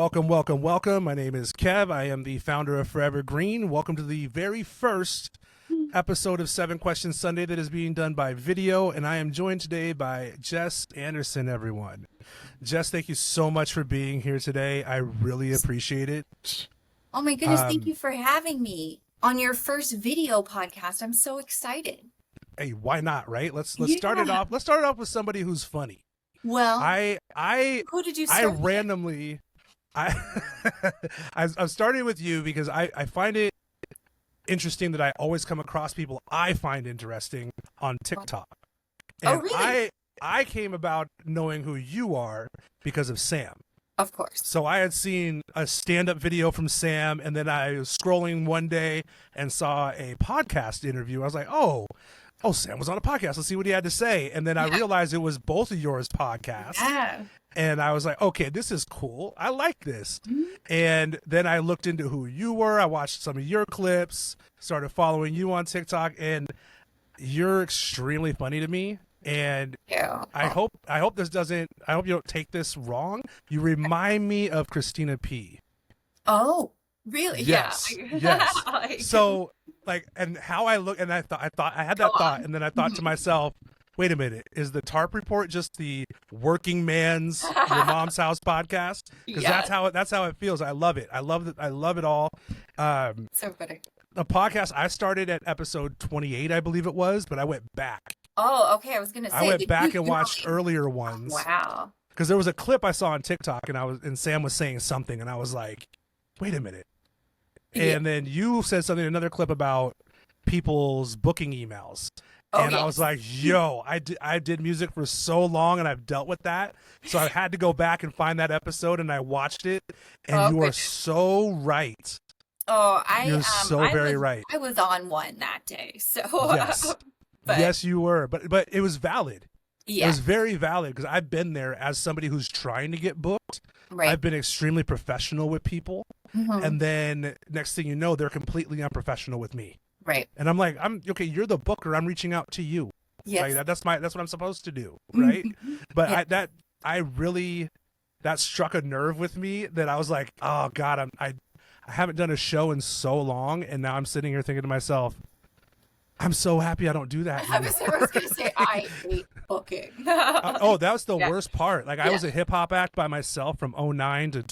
Welcome, welcome, welcome. My name is Kev. I am the founder of Forever Green. Welcome to the very first episode of 7 Questions Sunday that is being done by video, and I am joined today by Jes Anderson, everyone. Jes, thank you so much for being here today. I really appreciate it. Oh my goodness, thank you for having me on your first video podcast. I'm so excited. Hey, why not, right? Let's start it off. Let's start it off with somebody who's funny. Well, who did you start with? randomly I'm starting with you because I find it interesting that I always come across people I find interesting on TikTok. And really? I came about knowing who you are because of Sam. Of course. So I had seen a stand-up video from Sam, and then I was scrolling one day and saw a podcast interview. I was like, oh, Sam was on a podcast. Let's see what he had to say. And then I realized it was both of yours podcasts. Yeah. And I was like, okay, this is cool. I like this. And then I looked into who you were. I watched some of your clips, started following you on TikTok, and you're extremely funny to me. And I hope you don't take this wrong. You remind me of Christina P. Oh, really? Yes. Yeah. Yes. So and how I look, and I had that thought, and then I thought to myself, wait a minute, is the TARP report just the working man's Your Mom's House podcast? Because that's how it feels. I love it. I love it all. So funny. The podcast, I started at episode 28, I believe it was, but I went back. Oh, okay. I was gonna say I went back and watched earlier ones. Wow. Because there was a clip I saw on TikTok, and Sam was saying something, and I was like, wait a minute. And then you said something in another clip about people's booking emails. And I was like, yo, I did music for so long, and I've dealt with that. So I had to go back and find that episode, and I watched it. And you are so right. Oh, you're so very right. I was on one that day. So yes. Yes, you were. But it was valid. Yeah. It was very valid because I've been there as somebody who's trying to get booked. Right. I've been extremely professional with people. And then next thing you know, they're completely unprofessional with me. Right. And I'm like, okay, you're the booker. I'm reaching out to you. Yes. Like, that's what I'm supposed to do. Right. But that struck a nerve with me that I was like, oh God, I haven't done a show in so long. And now I'm sitting here thinking to myself, I'm so happy I don't do that anymore. I was going to say, I hate booking. That was the worst part. Like I was a hip hop act by myself from 2009 to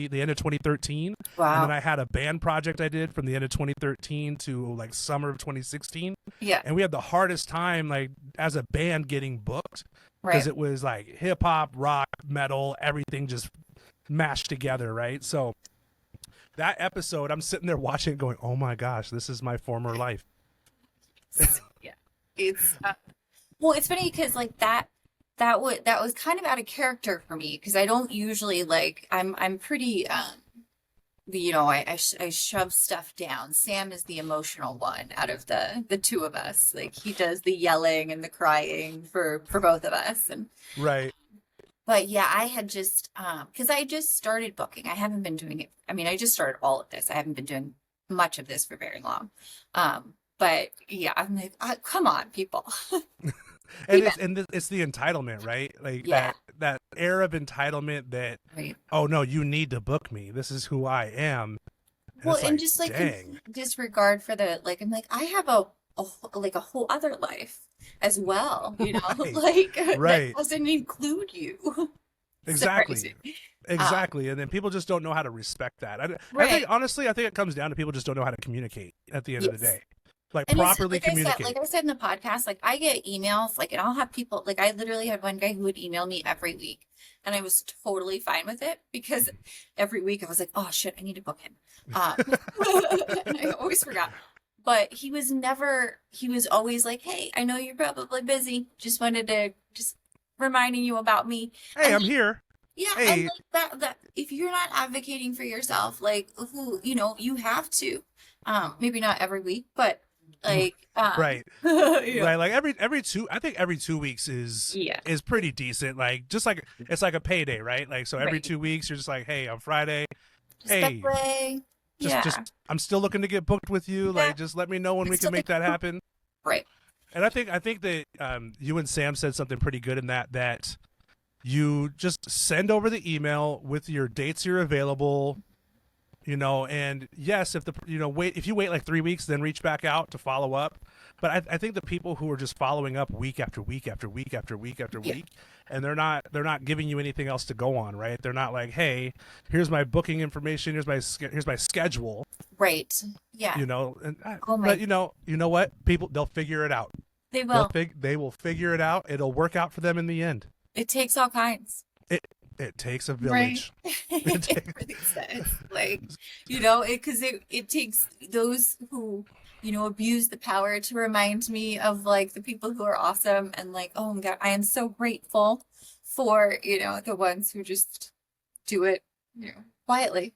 the end of 2013. Wow. And then I had a band project I did from the end of 2013 to like summer of 2016. Yeah. And we had the hardest time like as a band getting booked because it was like hip hop, rock, metal, everything just mashed together. Right. So that episode, I'm sitting there watching it going, oh my gosh, this is my former life. Yeah, it's well, it's funny because like that was kind of out of character for me because I don't usually I'm pretty I shove stuff down. Sam is the emotional one out of the two of us. Like he does the yelling and the crying for both of us. And right. But yeah, I had just because I just started booking. I haven't been doing it. I mean, I just started all of this. I haven't been doing much of this for very long. But yeah, I'm like, come on, people. and it's the entitlement, right? Like that air of entitlement that, oh no, you need to book me. This is who I am. And just like disregard for I'm like, I have a whole other life as well, you know, that doesn't include you. Exactly. Exactly. And then people just don't know how to respect that. I think, honestly, I think it comes down to people just don't know how to communicate at the end of the day. Like and properly communicate. Like I said in the podcast, like I get emails, and I'll have people, I literally had one guy who would email me every week, and I was totally fine with it because every week I was like, oh shit, I need to book him. And I always forgot. But he was always like, hey, I know you're probably busy. Just wanted to reminding you about me. Hey, I'm here. Yeah, hey. And that if you're not advocating for yourself, you have to. Maybe not every week, but right. Right. Like every 2 weeks is pretty decent. Like just like it's like a payday, right? Like so every 2 weeks you're just like, hey, on Friday, just I'm still looking to get booked with you. Like just let me know when we can make that happen. Right. And I think that you and Sam said something pretty good in that You just send over the email with your dates you're available, and yes, if if you wait like 3 weeks, then reach back out to follow up. But I think the people who are just following up week after week after week after week after Yeah. week, and they're not giving you anything else to go on, right? They're not like, hey, here's my booking information, here's my schedule, Right. Yeah. Oh but my, you know what? People, they'll figure it out. they will. They will figure it out. It'll work out for them in the end. It takes all kinds. It takes a Right. village. It really does. Like, because it takes those who, abuse the power to remind me of like the people who are awesome and like, oh my God, I am so grateful for, the ones who just do it, quietly.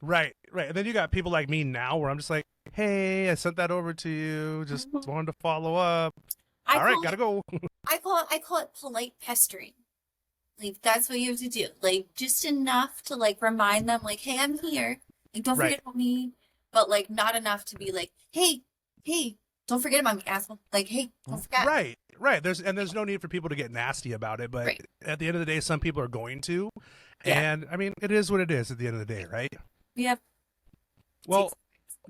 Right. And then you got people like me now where I'm just like, hey, I sent that over to you. Just wanted to follow up. All right, gotta go. I call it polite pestering. Like that's what you have to do. Like just enough to like remind them, like, hey, I'm here. Like don't forget about me. But like not enough to be like, hey, don't forget about me, asshole. Like, hey, don't forget. Right. There's no need for people to get nasty about it, but at the end of the day, some people are going to. Yeah. And I mean, it is what it is at the end of the day, right? Yep. Well,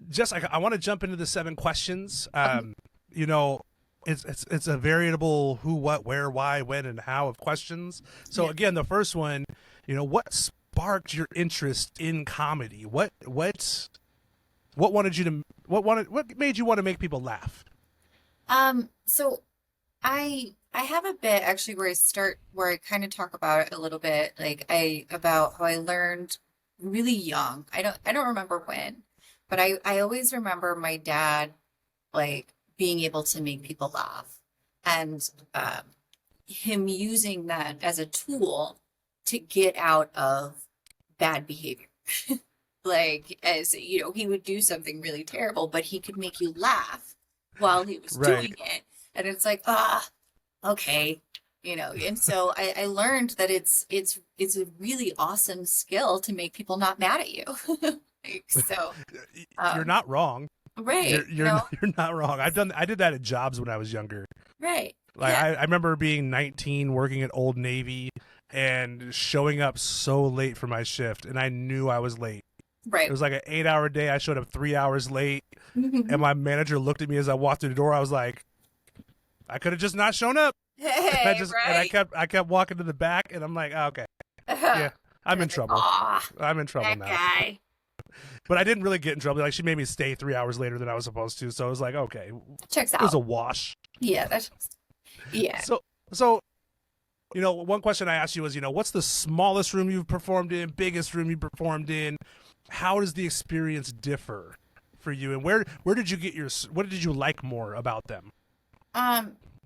just I want to jump into the 7 questions. It's a variable who, what, where, why, when, and how of questions. So again, the first one, what sparked your interest in comedy? What made you want to make people laugh? So I have a bit actually where I kind of talk about it a little bit, like about how I learned really young. I don't remember when, but I always remember my dad like being able to make people laugh and him using that as a tool to get out of bad behavior. Like as he would do something really terrible, but he could make you laugh while he was doing it. And it's like, okay. And so I learned that it's a really awesome skill to make people not mad at you. You're not wrong. Right. You're not wrong. I did that at jobs when I was younger. Right. Like I remember being 19, working at Old Navy, and showing up so late for my shift, and I knew I was late. Right. It was like an 8-hour day. I showed up 3 hours late, and my manager looked at me as I walked through the door. I was like, I could have just not shown up. Hey, and I kept walking to the back, and I'm like, oh, okay, yeah, I'm in trouble. I'm in trouble now. Guy. But I didn't really get in trouble. Like she made me stay 3 hours later than I was supposed to, so I was like, okay, checks out. It was a wash. Yeah, So, one question I asked you was, what's the smallest room you've performed in, biggest room you performed in? How does the experience differ for you, and where did you get what did you like more about them?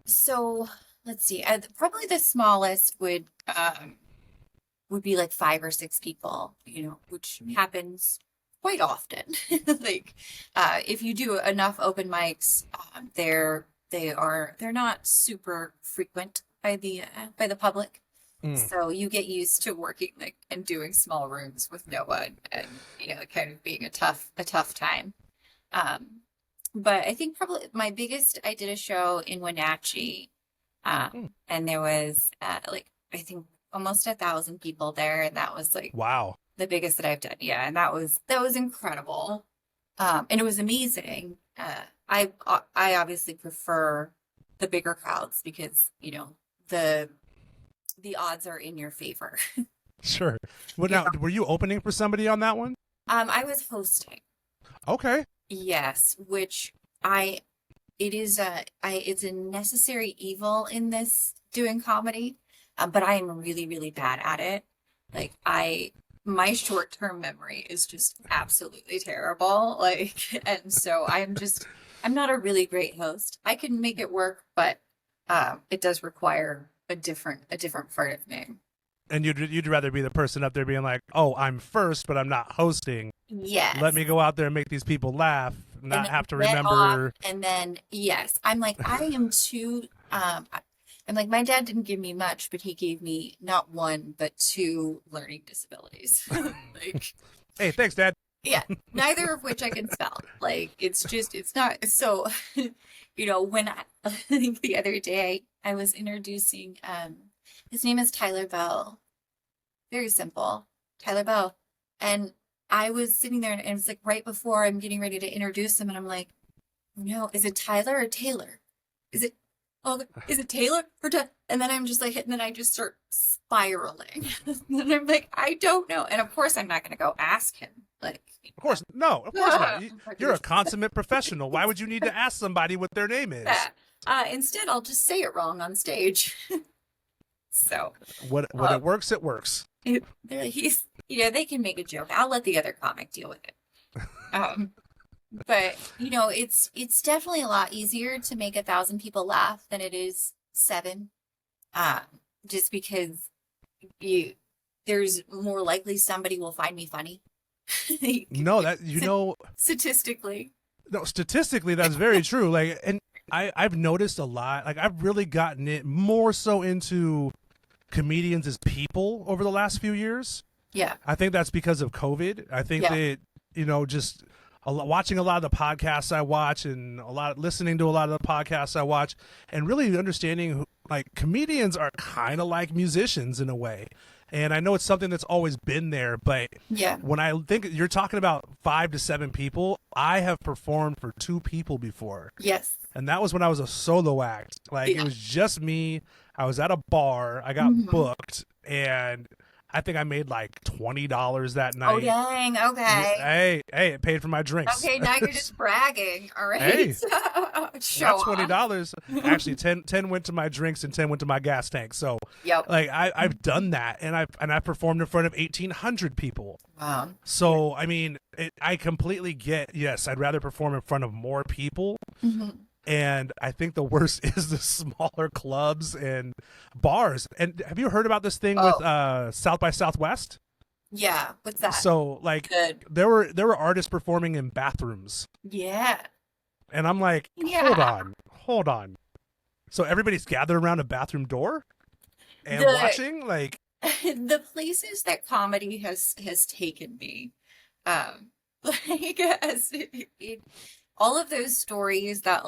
So let's see. Probably the smallest would be like 5 or 6 people, which happens quite often. Like, if you do enough open mics, they're not super frequent by the public. So you get used to working like and doing small rooms with no one, and kind of being a tough time. But I think probably my biggest, I did a show in Wenatchee, and there was like I think almost 1,000 people there, and that was like wow, the biggest that I've done. Yeah, and that was incredible, and it was amazing. I obviously prefer the bigger crowds because the odds are in your favor. Sure. Well, now, were you opening for somebody on that one? I was hosting. Okay. Yes, which it's a necessary evil in this doing comedy, but I am really, really bad at it. Like my short-term memory is just absolutely terrible. Like, and so I'm not a really great host. I can make it work, but it does require a different part of me. And you'd rather be the person up there being like, oh, I'm first, but I'm not hosting. Yes. Let me go out there and make these people laugh, not have to remember. And then, yes, I'm like, I am too, I'm like, my dad didn't give me much, but he gave me not 1, but 2 learning disabilities. Like, hey, thanks, Dad. Yeah, neither of which I can spell. Like, it's not, so, when I think the other day I was introducing, His name is Tyler Bell. Very simple. Tyler Bell. And I was sitting there and it was like right before I'm getting ready to introduce him and I'm like, no, is it Tyler or Taylor? Is it is it Taylor or Tyler? And then I'm just like, and then I just start spiraling. And I'm like, I don't know. And of course I'm not gonna go ask him. Like, of course not. You're a consummate professional. Why would you need to ask somebody what their name is? Instead I'll just say it wrong on stage. So when it works, it works. He's, they can make a joke. I'll let the other comic deal with it. But it's definitely a lot easier to make 1,000 people laugh than it is 7. Just because there's more likely somebody will find me funny. Statistically. No, statistically, that's very true. Like, and I've noticed a lot. Like, I've really gotten it more so into comedians as people over the last few years. Yeah. I think that's because of COVID. I think that, just watching a lot of the podcasts I watch and listening to a lot of the podcasts I watch and really understanding like comedians are kind of like musicians in a way. And I know it's something that's always been there, but when I think you're talking about 5 to 7 people, I have performed for 2 people before. Yes. And that was when I was a solo act. Like it was just me. I was at a bar. I got booked and I think I made like $20 that night. Oh, dang. Okay. Hey, it paid for my drinks. Okay, now you're just bragging. All right. Hey, show $20. Actually, 10 went to my drinks and 10 went to my gas tank. So, like I've done that, and I performed in front of 1,800 people. Wow. So, I mean, I completely get. Yes, I'd rather perform in front of more people. Mm-hmm. And I think the worst is the smaller clubs and bars. And have you heard about this thing with South by Southwest? Yeah, what's that? So like there were artists performing in bathrooms. Yeah. And I'm like, hold on. So everybody's gathered around a bathroom door and watching like the places that comedy has taken me. All of those stories that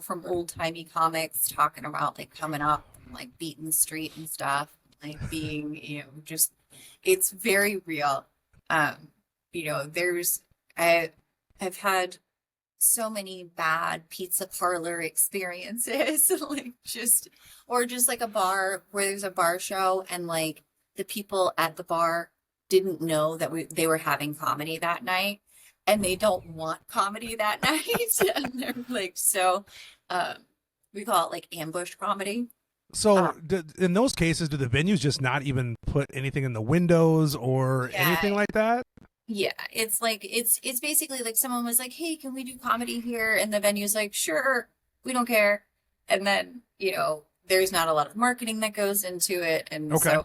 from old timey comics talking about like coming up and like beating the street and stuff, like being, just, it's very real. I've had so many bad pizza parlor experiences, just like a bar where there's a bar show and like the people at the bar didn't know that they were having comedy that night. And they don't want comedy that night. And they're like, we call it like ambush comedy. So in those cases, do the venues just not even put anything in the windows or anything like that? Yeah, it's like, it's basically like someone was like, hey, can we do comedy here? And the venue's like, sure, we don't care. And then, there's not a lot of marketing that goes into it. And so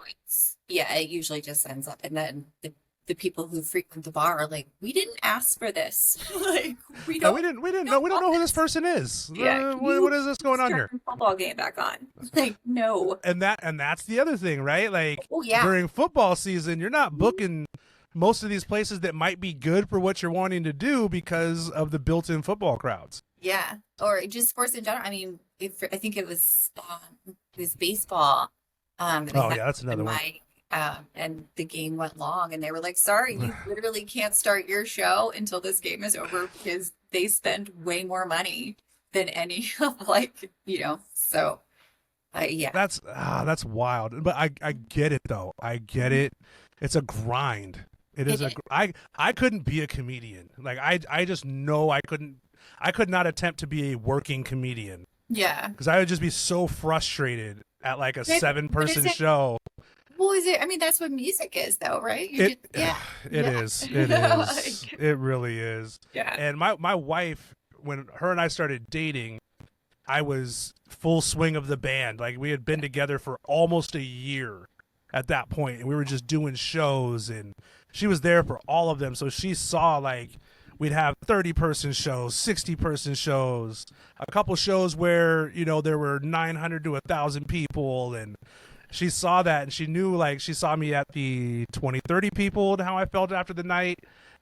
it usually just ends up. And then the people who frequent the bar are like, we didn't ask for this. Like, we don't know who this person is. Yeah, what is this going on here? Football game back on. Like, no. And that's the other thing, right? Like, during football season, you're not booking most of these places that might be good for what you're wanting to do because of the built-in football crowds. Yeah, or just sports in general. I mean, I think it was baseball. That's another one. And the game went long and they were like, sorry, you literally can't start your show until this game is over because they spend way more money than any so that's wild. But I get it though. I get it. It's a grind. I couldn't be a comedian. Like I just know I could not attempt to be a working comedian. Yeah. Because I would just be so frustrated at like a 7-person show. Well, that's what music is, though, right? It is. It really is. Yeah. And my wife, when her and I started dating, I was full swing of the band. Like, we had been together for almost a year at that point, and we were just doing shows, and she was there for all of them. So she saw, like, we'd have 30-person shows, 60-person shows, a couple shows where, there were 900 to 1,000 people, and she saw that and she knew, like, she saw me at the 20, 30 people and how I felt after the night.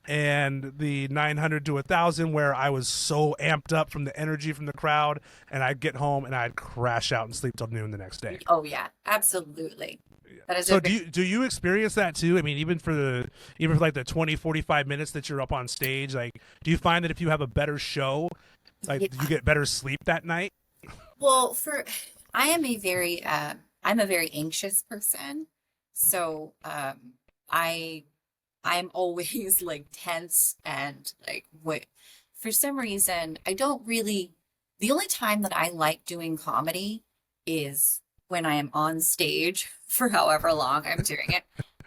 and the 900 to 1,000 where I was so amped up from the energy from the crowd, and I'd get home and I'd crash out and sleep till noon the next day. Oh yeah, absolutely. That is so do you experience that too? I mean, even for like the 20, 45 minutes that you're up on stage, like, do you find that if you have a better show, like, you get better sleep that night? Well, I am a very I'm a very anxious person, so I'm always like tense and like what for some reason I don't really the only time that I like doing comedy is when I am on stage for however long I'm doing it.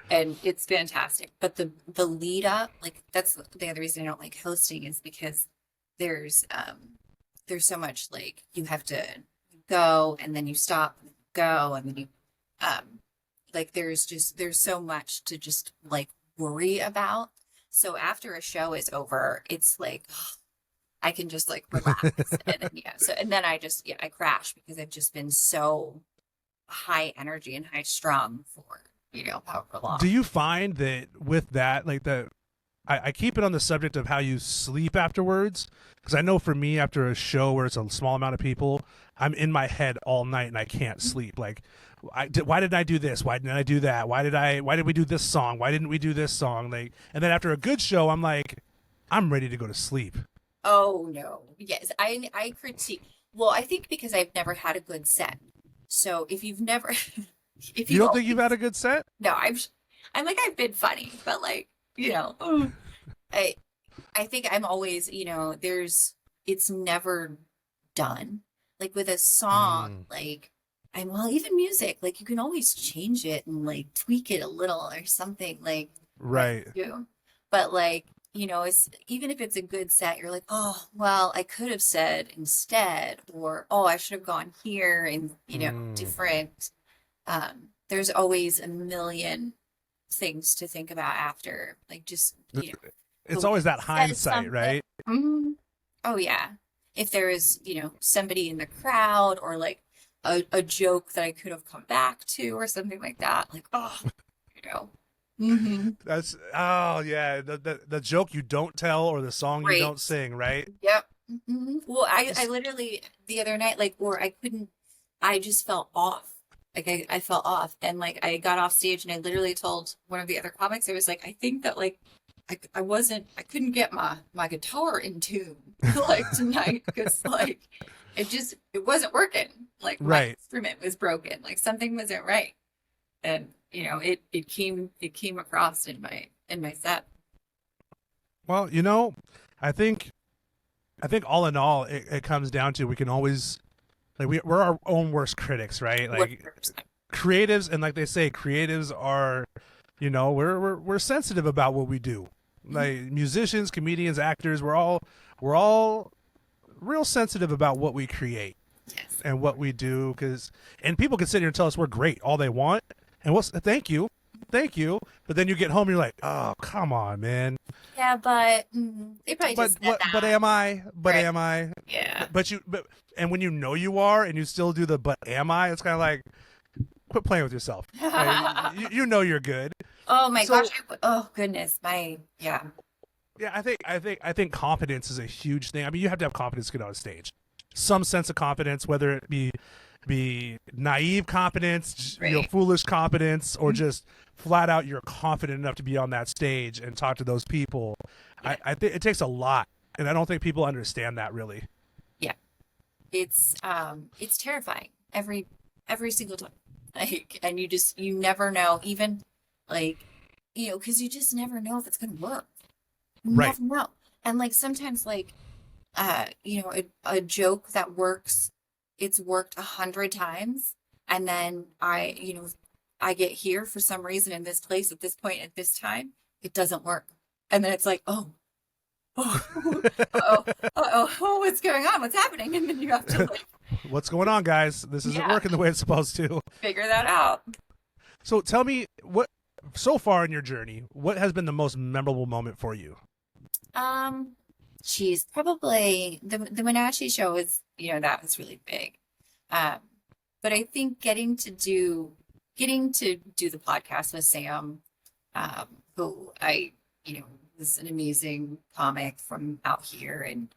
And it's fantastic. But the lead up, like that's the other reason I don't like hosting is because there's so much like you have to go and then you stop and go and then you like there's so much to just like worry about. So after a show is over, it's like I can just like relax and then I crash because I've just been so high energy and high strung for however long. Do you find that with that, like I keep it on the subject of how you sleep afterwards, because I know for me, after a show where it's a small amount of people, I'm in my head all night and I can't sleep. Like, why did I do this? Why didn't I do that? Why did we do this song? Why didn't we do this song? Like, and then after a good show, I'm like, I'm ready to go to sleep. Oh no. Yes. I critique. Well, I think because I've never had a good set. So if you've never, if you don't think you've had a good set? No, I'm like, I've been funny, but like, I think I'm always, it's never done. Like with a song, like even music, like you can always change it and like tweak it a little or something like, right. But like, it's even if it's a good set, you're like, oh, well, I could have said instead, or, oh, I should have gone here and, different, there's always a million things to think about after, like just, it's always that hindsight, right? Mm-hmm. Oh yeah. If there is, somebody in the crowd or like a joke that I could have come back to or something like that, like, oh, Mm-hmm. That's the joke you don't tell or the song you don't sing, right? Yep. Mm-hmm. Well, I literally the other night I just felt off. Like I felt off and like I got off stage and I literally told one of the other comics, I was like, I think that like I couldn't get my guitar in tune like tonight because like it wasn't working. Like my instrument was broken. Like something wasn't right. And it came across in my set. Well, I think all in all, it comes down to we can always like we're our own worst critics, right? Like 100%. Creatives, and like they say, creatives are, we're sensitive about what we do. Like musicians, comedians, actors, we're all real sensitive about what we create and what we do. And people can sit here and tell us we're great all they want. And thank you, but then you get home and you're like, oh, come on, man. Yeah, but they probably just said that. But am I? Yeah. But and when you are, and you still do the but am I? It's kind of like, quit playing with yourself. Right? You're good. Oh my gosh! Oh goodness, yeah. Yeah, I think confidence is a huge thing. I mean, you have to have confidence to get on stage. Some sense of confidence, whether it be naive confidence, foolish confidence, or just flat out you're confident enough to be on that stage and talk to those people. Yeah. I think it takes a lot, and I don't think people understand that really. Yeah, it's terrifying every single time. Like, and you never know, even like because you just never know if it's gonna work. You never know, and like sometimes like a joke that works. It's worked 100 times. And then I get here for some reason in this place at this point at this time, it doesn't work. And then it's like, what's going on? What's happening? And then you have to like, what's going on, guys? This isn't working the way it's supposed to. Figure that out. So tell me so far in your journey, what has been the most memorable moment for you? She's probably the Wenatchee show is, that was really big. But I think getting to do the podcast with Sam, who I, is an amazing comic from out here, and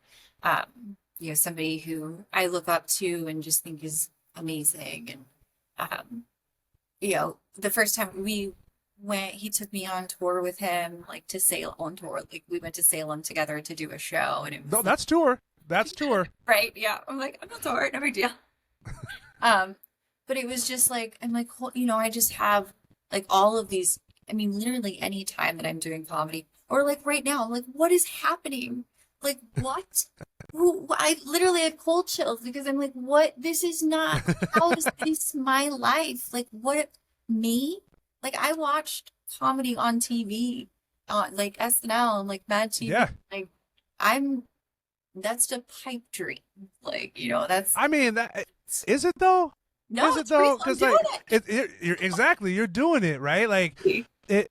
somebody who I look up to and just think is amazing. And the first time we went, he took me on tour with him, like to Salem on tour. Like we went to Salem together to do a show, and it was that's tour. That's tour. Right? Yeah. I'm like, I'm not tour, no big deal. But it was just like, I'm like, I just have like all of these. I mean, literally any time that I'm doing comedy, or like right now, I'm like, what is happening? Like, what? I literally had cold chills because I'm like, what? This is not, how is this my life? Like, what, me? Like, I watched comedy on TV, on like SNL and like Mad TV. Yeah. Like, that's the pipe dream. Like, that's. I mean, that is it though? No, is it though? Because like, you're exactly, you're doing it right. Like it,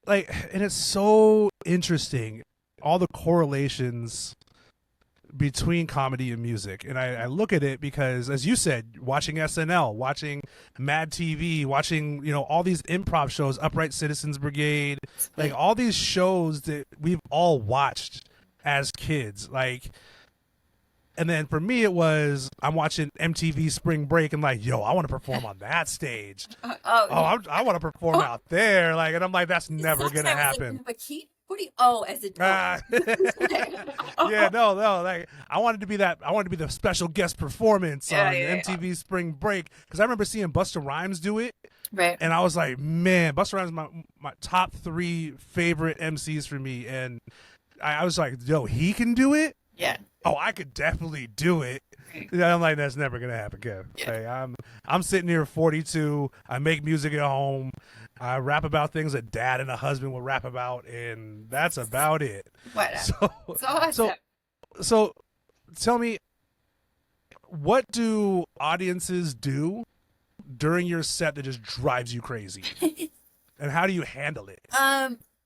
and it's so interesting, all the correlations between comedy and music. And I look at it because, as you said, watching SNL, watching Mad TV, watching all these improv shows, Upright Citizens Brigade, like all these shows that we've all watched as kids, like. And then for me, it was I'm watching MTV Spring Break and like, yo, I want to perform on that stage. I want to perform out there, like, and I'm like, that's never gonna happen. What do you? Oh, as a yeah, no, like I wanted to be that. I wanted to be the special guest performance on MTV Spring Break because I remember seeing Busta Rhymes do it. Right. And I was like, man, Busta Rhymes is my top 3 favorite MCs for me, and I was like, yo, he can do it. Yeah. Oh, I could definitely do it. I'm like, that's never gonna happen, Kev. Yeah. Like, I'm sitting here 42. I make music at home. I rap about things a dad and a husband will rap about, and that's about it. Whatever. So tell me, what do audiences do during your set that just drives you crazy? And how do you handle it?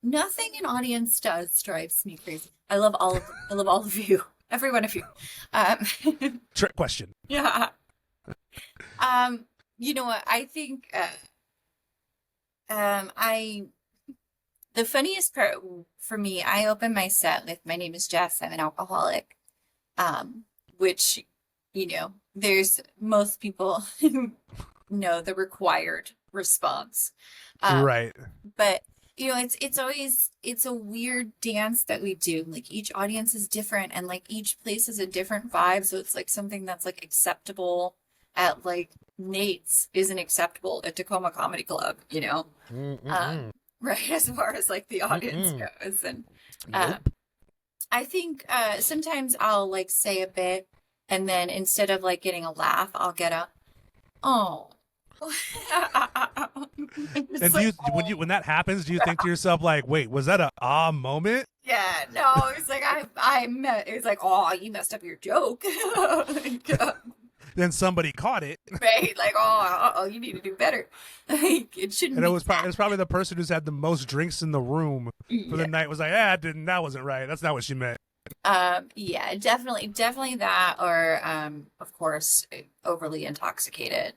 Nothing an audience does drives me crazy. I love all of you. Every one of you. Trick question. Yeah. You know what? I think the funniest part for me, I open my set with "My name is Jes, I'm an alcoholic," which there's most people know the required response, right? But it's a weird dance that we do. Like each audience is different, and like each place is a different vibe. So it's like something that's like acceptable at like Nate's isn't acceptable at Tacoma Comedy Club, right? As far as like the audience goes. And I think sometimes I'll like say a bit, and then instead of like getting a laugh, I'll get a, oh. And when that happens, do you think to yourself like, wait, was that a moment? Yeah, no, it's like it's like, oh, you messed up your joke. Then somebody caught it, right? Like, oh, you need to do better. Like, it shouldn't. And it was probably the person who's had the most drinks in the room for the night was like, that wasn't right. That's not what she meant. Yeah, definitely that, or of course, overly intoxicated.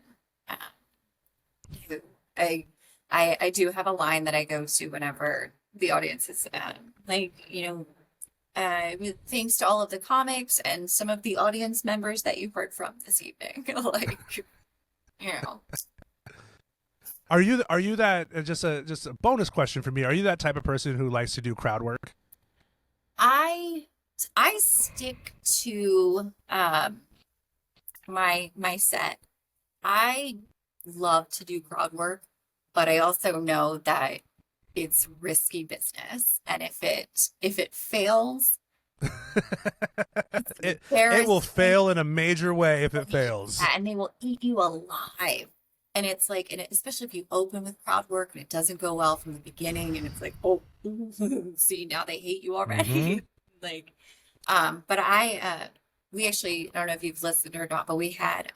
I do have a line that I go to whenever the audience is thanks to all of the comics and some of the audience members that you heard from this evening. Are you that, just a bonus question for me, are you that type of person who likes to do crowd work? I stick to my set. I love to do crowd work, but I also know that it's risky business, and if it fails, it will fail in a major way if it fails. And they will eat you alive. And it's like, and especially if you open with crowd work and it doesn't go well from the beginning, and it's like, oh, see, now they hate you already. Mm-hmm. But we actually, I don't know if you've listened or not, but we had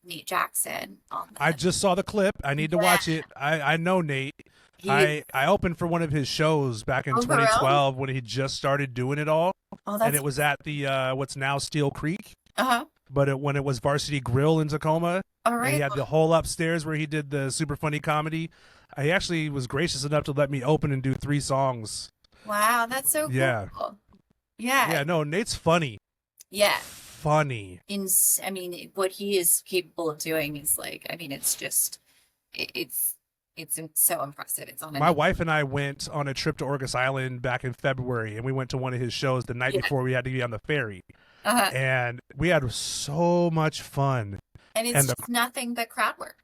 Nate Jackson on. I just saw the clip. I need to watch it. I know Nate. I opened for one of his shows back in 2012 when he just started doing it all. And it was at the what's now Steel Creek. But when it was Varsity Grill in Tacoma. All right. And he had the whole upstairs where he did the super funny comedy. He actually was gracious enough to let me open and do 3 songs Wow, that's so Yeah. cool. Yeah. Yeah, no, Nate's funny. Yeah. Funny. I mean, what he is capable of doing is like, I mean, it's just, it's so impressive. It's on My another. wife and I went on a trip to Orcas Island back in February, and we went to one of his shows the night Yeah. before we had to be on the ferry. Uh-huh. And we had so much fun. And it's And just nothing but crowd work.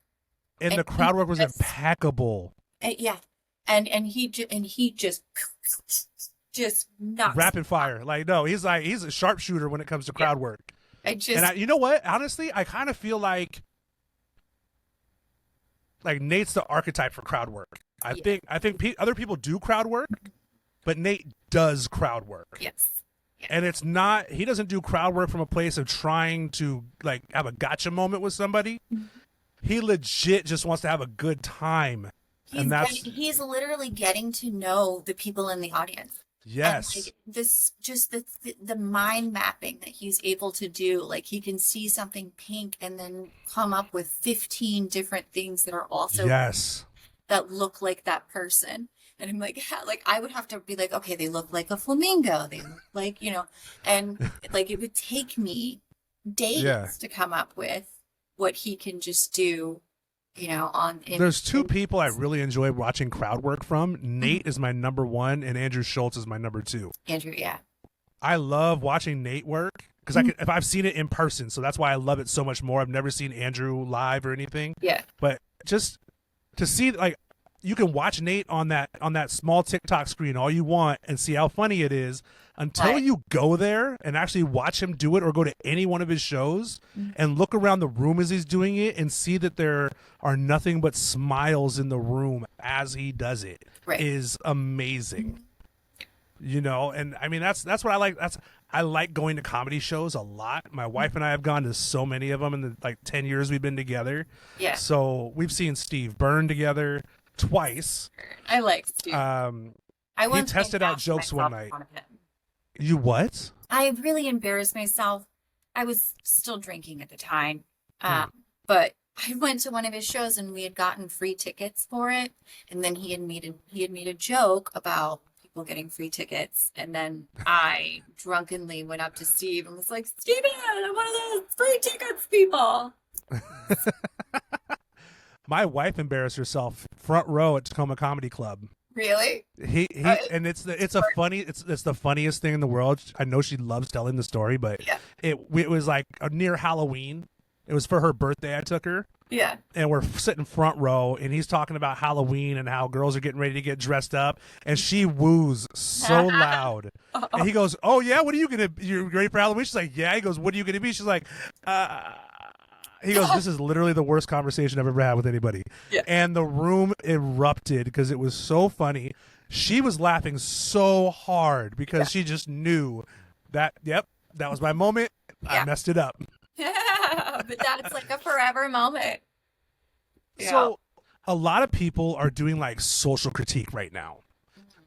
the crowd work was impeccable. Yeah. And he just knocks. Rapid fire. Like, no, he's a sharpshooter when it comes to crowd work. You know what? Honestly, I kind of feel like Nate's the archetype for crowd work. I think other people do crowd work, but Nate does crowd work. Yes. And it's not, he doesn't do crowd work from a place of trying to like have a gotcha moment with somebody. He legit just wants to have a good time. He's literally getting to know the people in the audience. Yes. And, like, this just the mind mapping that he's able to do. Like, he can see something pink and then come up with 15 different things that are also that look like that person. And I'm like, I would have to be like, okay, they look like a flamingo. They look like, and like it would take me days to come up with what he can just do, There's two people I really enjoy watching crowd work from. Nate is my number one, and Andrew Schultz is my number two. Andrew, yeah. I love watching Nate work because if I've seen it in person, so that's why I love it so much more. I've never seen Andrew live or anything. Yeah. But just to see, like, you can watch Nate on that small TikTok screen all you want and see how funny it is until you go there and actually watch him do it, or go to any one of his shows and look around the room as he's doing it and see that there are nothing but smiles in the room as he does it is amazing. And I mean, that's what I like. I like going to comedy shows a lot. My wife and I have gone to so many of them in the 10 years we've been together. Yeah. So we've seen Steve Byrne together twice. I like Steve. He tested out jokes one night. You what? I really embarrassed myself. I was still drinking at the time. But I went to one of his shows and we had gotten free tickets for it. And then he had made a joke about people getting free tickets. And then I drunkenly went up to Steve and was like, Steven, I'm one of those free tickets people. My wife embarrassed herself front row at Tacoma Comedy Club. Really? And it's the funniest thing in the world. I know she loves telling the story, but it was like near Halloween. It was for her birthday. I took her. Yeah. And we're sitting front row, and he's talking about Halloween and how girls are getting ready to get dressed up, and she woos so loud. And he goes, "Oh yeah, you ready for Halloween?" She's like, "Yeah." He goes, "What are you gonna be?" She's like, He goes, "This is literally the worst conversation I've ever had with anybody." Yeah. And the room erupted because it was so funny. She was laughing so hard because she just knew that, that was my moment. I messed it up. Yeah, but that's like a forever moment. Yeah. So a lot of people are doing like social critique right now.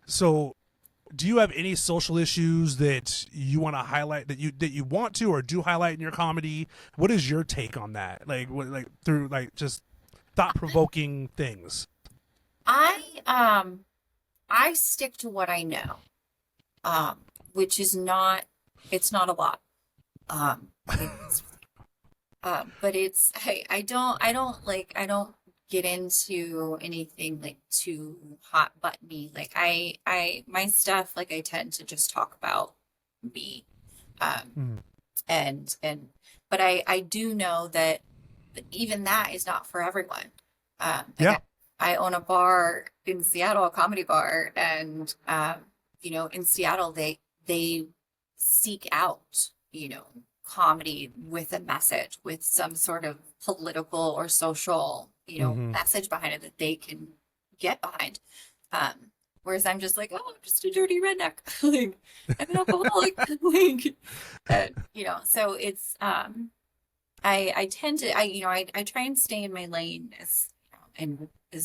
So do you have any social issues that you want to highlight, that you want to or do highlight in your comedy? What is your take on that? Through just thought-provoking things. I stick to what I know, which is not a lot. But it's I don't get into anything like too hot buttony. Like my stuff, like I tend to just talk about me. But I do know that even that is not for everyone. I own a bar in Seattle, a comedy bar, and in Seattle they seek out, comedy with a message, with some sort of political or social, message behind it that they can get behind. Whereas I'm just like, oh, I'm just a dirty redneck. Like, I'm an alcoholic. So it's, I tend to, I try and stay in my lane as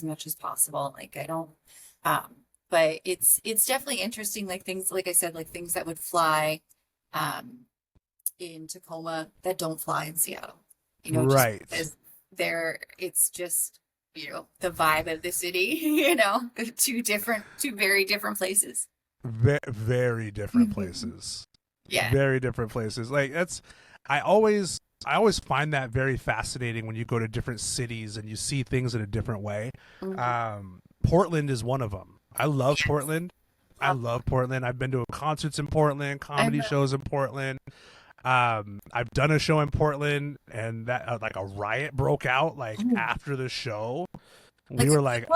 much as possible. Like I don't, but it's definitely interesting. Like things, like I said, like things that would fly, in Tacoma that don't fly in Seattle, right? It's just, the vibe of the city, two very different places. very different places. Yeah. Very different places. Like I always find that very fascinating when you go to different cities and you see things in a different way. Portland is one of them. I love Portland. I love Portland. I've been to concerts in Portland, comedy shows in Portland. I've done a show in Portland, and that like a riot broke out like after the show. We were like,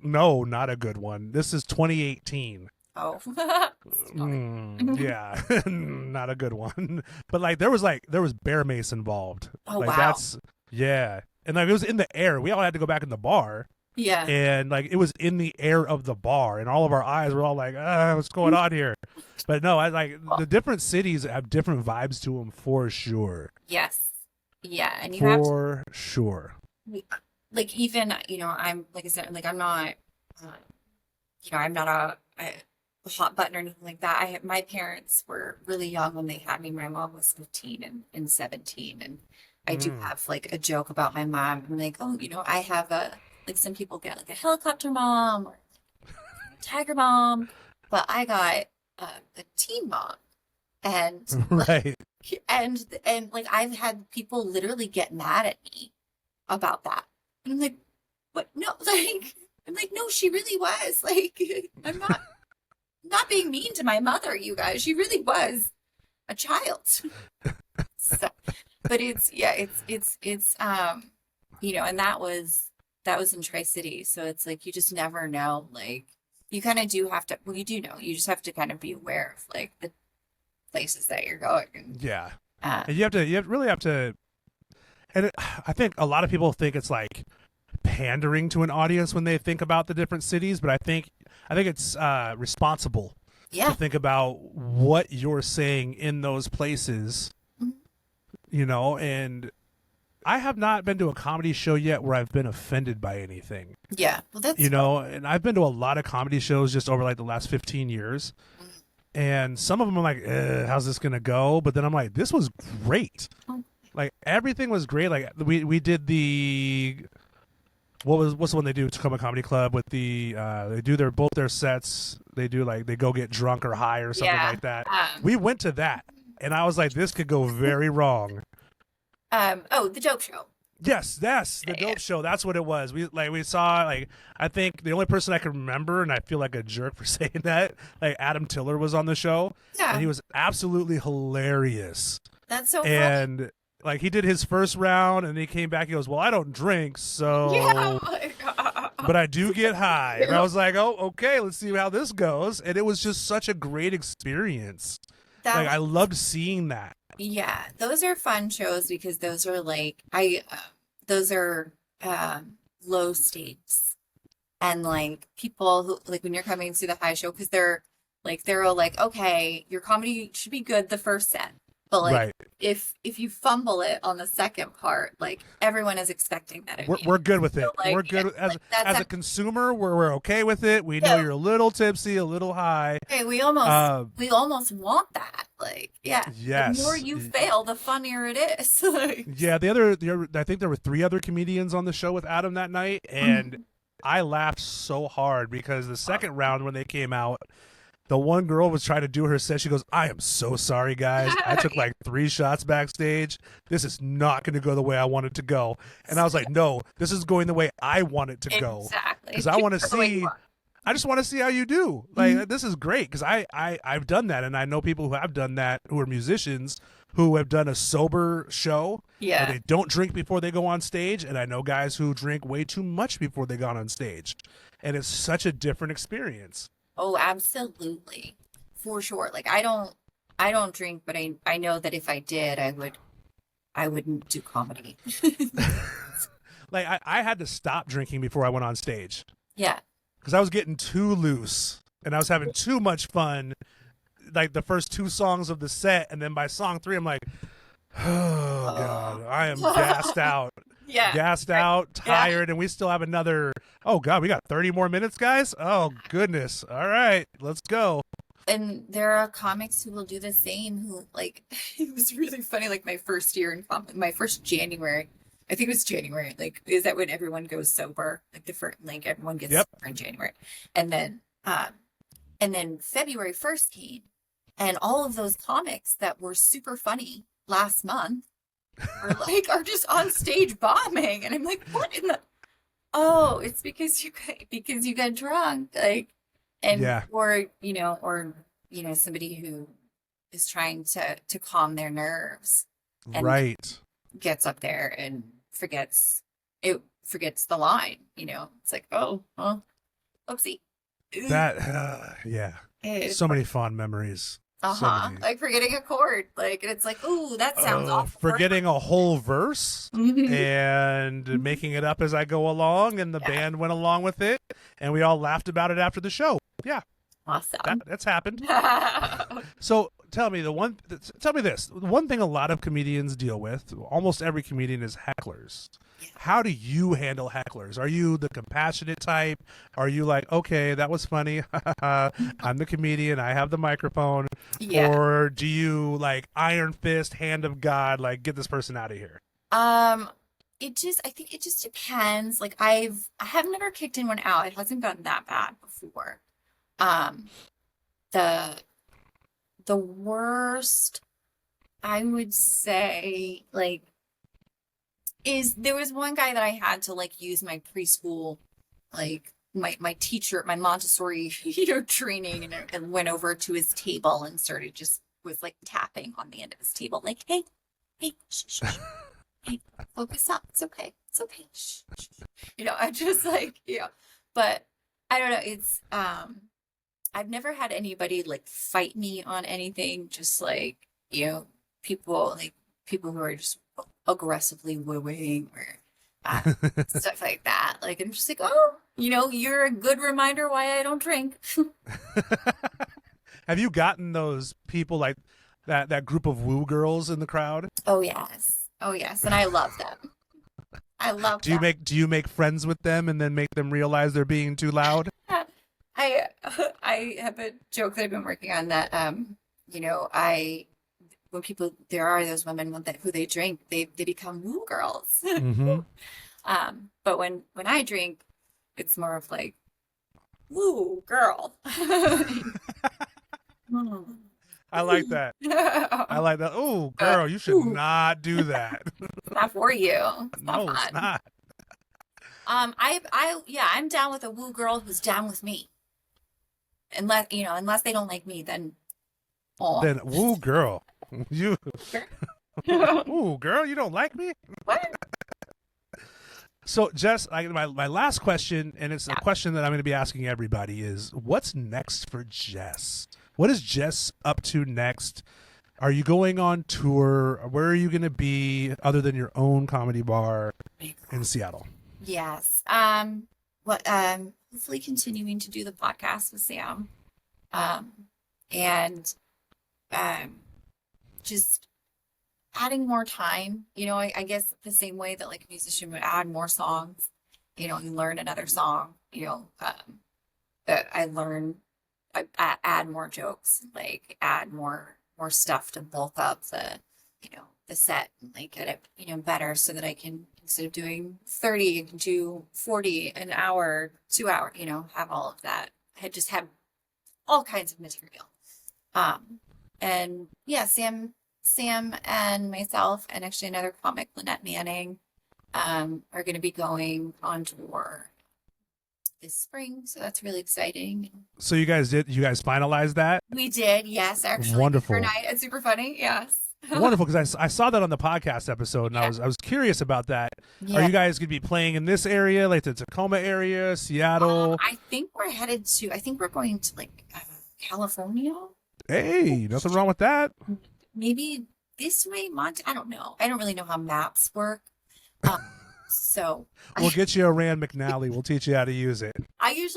no, not a good one. This is 2018. Oh, yeah, not a good one. But like there was bear mace involved. Oh, like wow. That's and like it was in the air. We all had to go back in the bar. Yeah. And like it was in the air of the bar, and all of our eyes were all like, what's going on here? But no, I like the different cities have different vibes to them for sure. Yes. Yeah, and you for sure. Like even I'm like I said, like I'm not, I'm not a hot button or anything like that. My parents were really young when they had me. My mom was 15 and 17, and I do have like a joke about my mom. I'm like, oh, I have like some people get like a helicopter mom or tiger mom, but I got a teen mom, and right, and like I've had people literally get mad at me about that, and I'm like, what? No, like I'm like, no, she really was. Like I'm not being mean to my mother, you guys. She really was a child. So, but it's and that was in Tri-City, so it's like you just never know. Like you kind of do have to. Well, you do know. You just have to kind of be aware of like the places that you're going. And you really have to. And I think a lot of people think it's like pandering to an audience when they think about the different cities, but I think it's responsible to think about what you're saying in those places. And I have not been to a comedy show yet where I've been offended by anything. Yeah. Well, that's and I've been to a lot of comedy shows just over like the last 15 years. And some of them I'm like, how's this going to go? But then I'm like, this was great. Like everything was great. Like we did what's the one they do to Tacoma Comedy Club with they do both their sets. They do like they go get drunk or high or something like that. We went to that and I was like, this could go very wrong. The dope show. Yes, the dope show. That's what it was. We saw like I think the only person I can remember, and I feel like a jerk for saying that, like Adam Tiller was on the show. Yeah. And he was absolutely hilarious. That's so and funny. Like he did his first round and he came back, he goes, well, I don't drink, so oh my God. But I do get high. And I was like, oh, okay, let's see how this goes. And it was just such a great experience. I loved seeing that. Yeah, those are fun shows because those are like those are low stakes, and like people who like when you're coming to the high show because they're all like, okay, your comedy should be good the first set, but like if you fumble it on the second part, like everyone is expecting that. We're good with it. So, like, we're good as a consumer. We're okay with it. We know you're a little tipsy, a little high. Okay, we almost want that. Like, yes. The more you fail, the funnier it is. Yeah, I think there were 3 other comedians on the show with Adam that night, and I laughed so hard because the second round when they came out, the one girl was trying to do her set. She goes, I am so sorry, guys. I took like 3 shots backstage. This is not going to go the way I want it to go. And I was like, no, this is going the way I want it to go. Exactly. Because I want to see... I just want to see how you do. Like, this is great because I've done that, and I know people who have done that who are musicians who have done a sober show. Yeah. Where they don't drink before they go on stage, and I know guys who drink way too much before they got on stage. And it's such a different experience. Oh, absolutely. For sure. Like I don't drink, but I know that if I did, I wouldn't do comedy. Like I had to stop drinking before I went on stage. Yeah. Because I was getting too loose and I was having too much fun, like the first 2 songs of the set, and then by song 3, I'm like, oh God, I am gassed out. Yeah. Gassed out, tired, and we still have another, oh God, we got 30 more minutes, guys? Oh goodness. All right, let's go. And there are comics who will do the same, who like, it was really funny, like my first year in my first January, I think it was January. Like, is that when everyone goes sober? Like everyone gets sober in January, and then And then February 1st came, and all of those comics that were super funny last month are just on stage bombing. And I'm like, what in the, oh, it's because you got drunk. Like, and, or, somebody who is trying to calm their nerves. And gets up there and forgets the line, it's like, oh, well, oopsie. That, so many fond memories. Like forgetting a chord, like, and it's like, ooh, that sounds awful. Forgetting a whole verse and making it up as I go along, and the band went along with it, and we all laughed about it after the show. Yeah. Awesome. That's happened. So tell me this. One thing a lot of comedians deal with, almost every comedian, is hecklers. Yeah. How do you handle hecklers? Are you the compassionate type? Are you like, okay, that was funny. I'm the comedian. I have the microphone. Yeah. Or do you like iron fist, hand of God, like get this person out of here? I think it just depends. Like I have never kicked anyone out. It hasn't gotten that bad before. The worst, I would say, like, is there was one guy that I had to like use my preschool, like my teacher, my Montessori, training, and went over to his table and was like tapping on the end of his table, like, hey, shh, shh, shh. Hey, focus up. It's okay. Shh, shh. I just like, but I don't know. It's, I've never had anybody like fight me on anything. Just like, people who are just aggressively wooing or stuff like that. Like, I'm just like, oh, you're a good reminder why I don't drink. Have you gotten those people like that group of woo girls in the crowd? Oh yes. And I love them. Do you make friends with them and then make them realize they're being too loud? I have a joke that I've been working on that, when there are those women who they drink, they become woo girls. Mm-hmm. But when I drink, it's more of like, woo girl. I like that. Oh, girl, you should not do that. It's not for you. It's not. I'm down with a woo girl who's down with me. Unless they don't like me, then woo girl. You ooh, girl, you don't like me? What? So, Jes, my last question, and it's a question that I'm going to be asking everybody, is what's next for Jes? What is Jes up to next? Are you going on tour? Where are you going to be other than your own comedy bar in Seattle? Yes. Hopefully continuing to do the podcast with Sam. And just adding more time, I guess the same way that like a musician would add more songs, you learn another song, that I add more jokes, like add more stuff to bulk up the set and like get it, better so that I can, instead of doing 30, I can do 40, an hour, 2 hour, have all of that. I just have all kinds of material. And yeah, Sam and myself and actually another comic, Lynette Manning, are going to be going on tour this spring, so that's really exciting. So you guys finalized that? We did, yes, actually. Wonderful. Night. It's super funny, yes. Wonderful, because I saw that on the podcast episode, and I was curious about that. Yeah. Are you guys going to be playing in this area, like the Tacoma area, Seattle? I think we're going to like California. Hey, nothing wrong with that. Maybe this way, I don't know. I don't really know how maps work. So we'll get you a Rand McNally. We'll teach you how to use it. I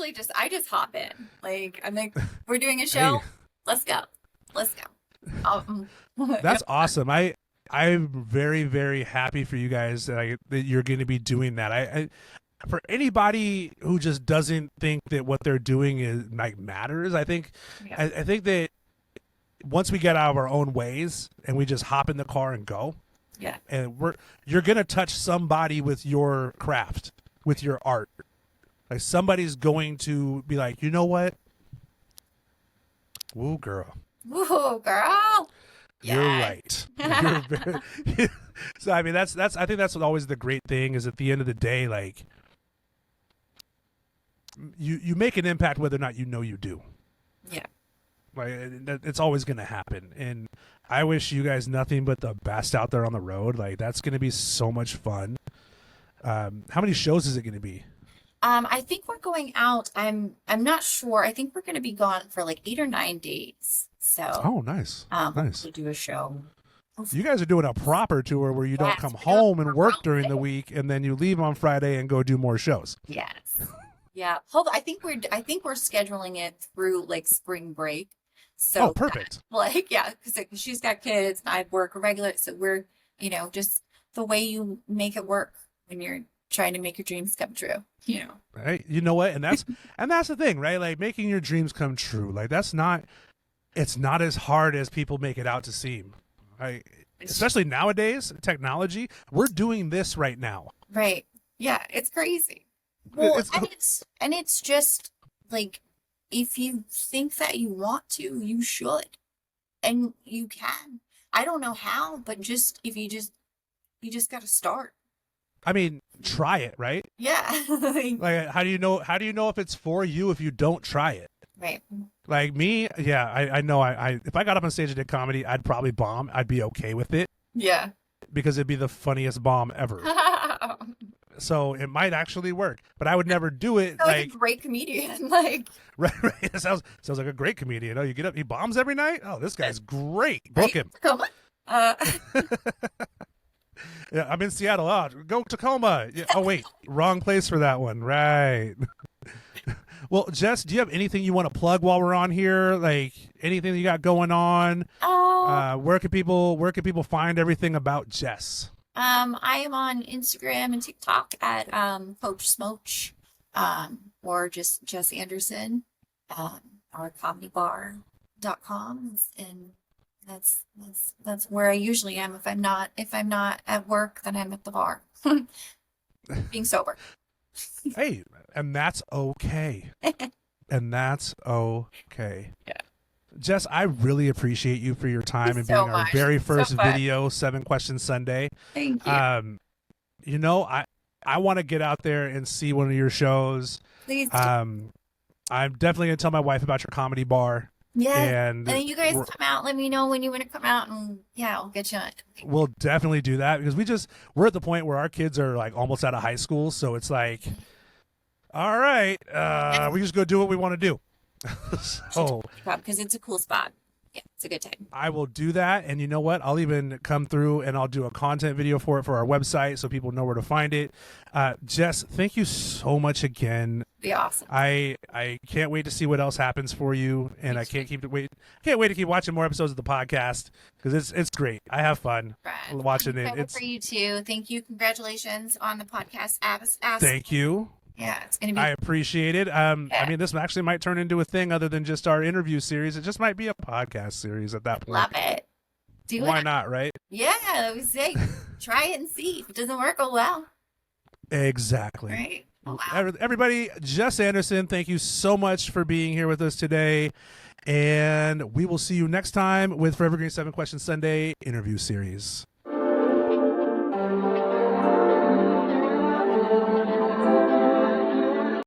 just hop in. Like, I'm like, we're doing a show. Hey. Let's go. That's awesome. I'm very, very happy for you guys that you're going to be doing that. I for anybody who just doesn't think that what they're doing is like matters, I think that once we get out of our own ways and we just hop in the car and go, and you're going to touch somebody with your craft, with your art. Like somebody's going to be like, you know what? Woo, girl. Woo, girl. You're right. You're very, so I mean, that's I think that's always the great thing is at the end of the day, like you make an impact whether or not you know you do. Yeah. Like it's always going to happen, and I wish you guys nothing but the best out there on the road. Like that's going to be so much fun. How many shows is it going to be? I think we're going out. I'm not sure. I think we're going to be gone for like 8 or 9 days. So. Oh, nice. Nice. We'll do a show. You guys are doing a proper tour where you don't come home and work during the week, and then you leave on Friday and go do more shows. Yes. Yeah. Hold on. I think we're scheduling it through like spring break. So perfect. Like, yeah, because she's got kids and I work regular. So we're, just the way you make it work when you're trying to make your dreams come true, Right. You know what? And that's the thing, right? Like making your dreams come true. Like it's not as hard as people make it out to seem. Right. Especially nowadays, technology, we're doing this right now. Right. Yeah. It's crazy. Well, it's just like, if you think that you want to, you should, and you can. I don't know how, but if you just got to start. I mean, try it, right? Yeah. Like, how do you know if it's for you if you don't try it? Right. Like me, yeah, I know. I if I got up on stage and did comedy, I'd probably bomb. I'd be okay with it. Yeah. Because it'd be the funniest bomb ever. So it might actually work, but I would never do it. Like a great comedian, like right. It sounds like a great comedian. Oh, you get up, he bombs every night. Oh, this guy's great. Book him. Tacoma. Yeah, I'm in Seattle. Oh, go Tacoma. Yeah. Oh, wait, wrong place for that one. Right. Well, Jess, do you have anything you want to plug while we're on here? Like anything that you got going on? Where can people find everything about Jess? I am on Instagram and TikTok at Coach Smoach, or just Jes Anderson, or comedybar.com, and that's where I usually am. If I'm not at work, then I'm at the bar, being sober. Hey, and that's okay. And that's okay. Yeah. Jess, I really appreciate you for your time and being our very first video 7 Questions Sunday. Thank you. I want to get out there and see one of your shows. Please. I'm definitely gonna tell my wife about your comedy bar. Yeah. And then you guys come out. Let me know when you want to come out, and I'll get you on. We'll definitely do that because we're at the point where our kids are like almost out of high school, so it's like, all right, we just go do what we want to do. So because it's a cool spot. Yeah, it's a good time. I will do that, and you know what? I'll even come through and I'll do a content video for it for our website so people know where to find it. Jess, thank you so much again. Be awesome. I can't wait to see what else happens for you, and I can't wait to keep watching more episodes of the podcast because it's great. I have fun watching it. It's for you too. Thank you. Congratulations on the podcast. Thank you. Yeah, it's gonna be. I appreciate it. I mean, this actually might turn into a thing other than just our interview series. It just might be a podcast series at that point. Love it. Why not, right? Yeah, I would say try it and see. If it doesn't work, oh well. Exactly. Right. Oh, wow. Everybody, Jes Anderson, thank you so much for being here with us today. And we will see you next time with Forever Green 7 Questions Sunday interview series.